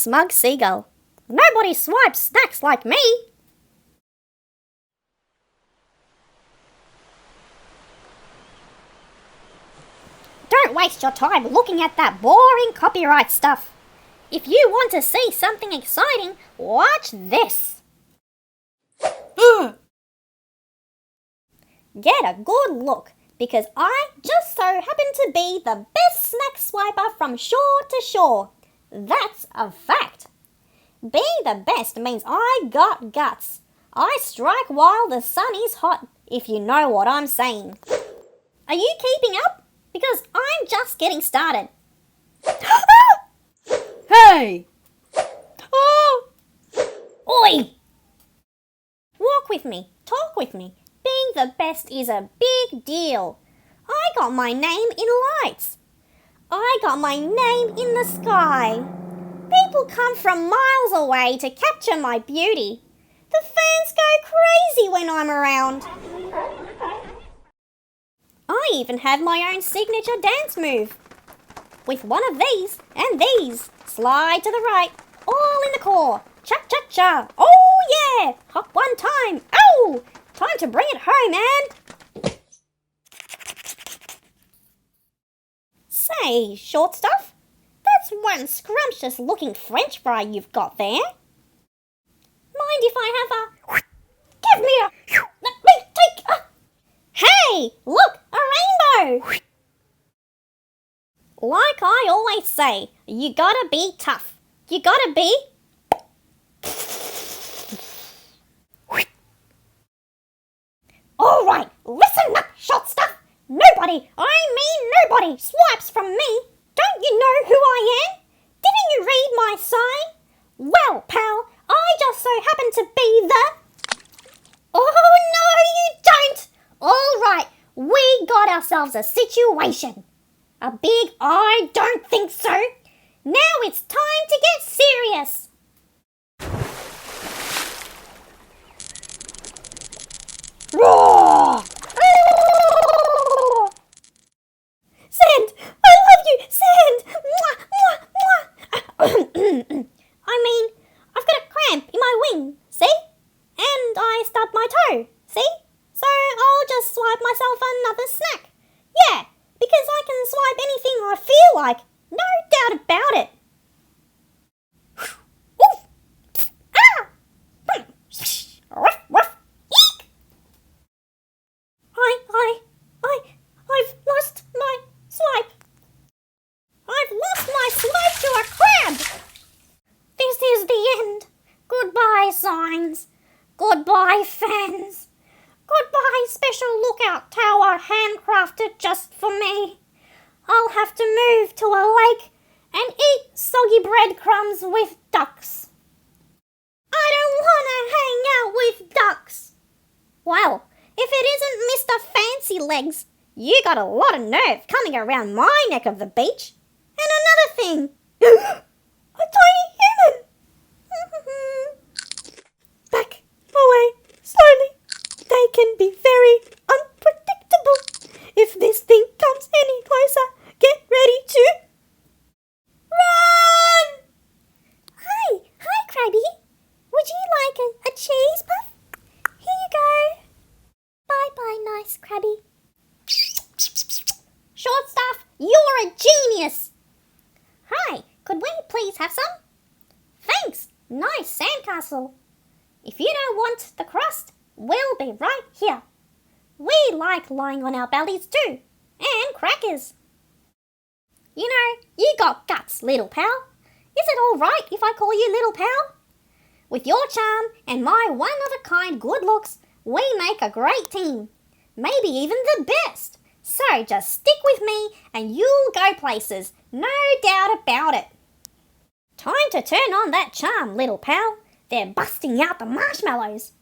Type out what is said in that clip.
Smug seagull. Nobody swipes snacks like me. Don't waste your time looking at that boring copyright stuff. If you want to see something exciting, watch this. Get a good look, because I just so happen to be the best snack swiper from shore to shore. That's a fact. Being the best means I got guts. I strike while the sun is hot, if you know what I'm saying. Are you keeping up? Because I'm just getting started. Hey! Oh! Oi! Walk with me, talk with me. Being the best is a big deal. I got my name in lights. I got my name in the sky. People come from miles away to capture my beauty. The fans go crazy when I'm around. I even have my own signature dance move. With one of these and these, slide to the right, all in the core. Cha-cha-cha. Oh yeah! Hop one time. Oh! Time to bring it home, and... Say, short stuff, that's one scrumptious looking French fry you've got there. Mind if I have a... Give me a... Let me take a... Hey, look, a rainbow! Like I always say, you gotta be tough. You gotta be... Alright, listen up, short stuff. Nobody, I mean nobody, swipes from me. Don't you know who I am? Didn't you read my sign? Well, pal, I just so happen to be the... Oh, no, you don't. Alright, we got ourselves a situation. A big I don't think so. Now it's time to get serious. Roar! Sand! I love you! Sand! Mwah, mwah, mwah. I mean, I've got a cramp in my wing, see? And I stubbed my toe, see? So I'll just swipe myself another snack. Yeah, because I can swipe anything I feel like. No doubt about it. Oof! Ah! Ruff, ruff! Eek! I've lost my swipe. I've lost my swipe to a crab. This is the end. Goodbye, signs. Goodbye, fans. Goodbye, special lookout tower handcrafted just for me. I'll have to move to a lake and eat soggy breadcrumbs with ducks. I don't want to hang out with ducks. Well, if it isn't Mr. Fancy Legs, you got a lot of nerve coming around my neck of the beach. And another thing, a tiny human. Back away slowly. They can be very unpredictable. If this thing comes any closer, get ready to run! Hi, Crabby. Would you like a cheese puff? Here you go. Bye-bye, nice Crabby. Short stuff, you're a genius. Hi, could we please have some? Thanks, nice sandcastle. If you don't want the crust, we'll be right here. We like lying on our bellies too, and crackers. You know, you got guts, little pal. Is it all right if I call you little pal? With your charm and my one-of-a-kind good looks, we make a great team. Maybe even the best. So just stick with me and you'll go places, no doubt about it. Time to turn on that charm, little pal. They're busting out the marshmallows.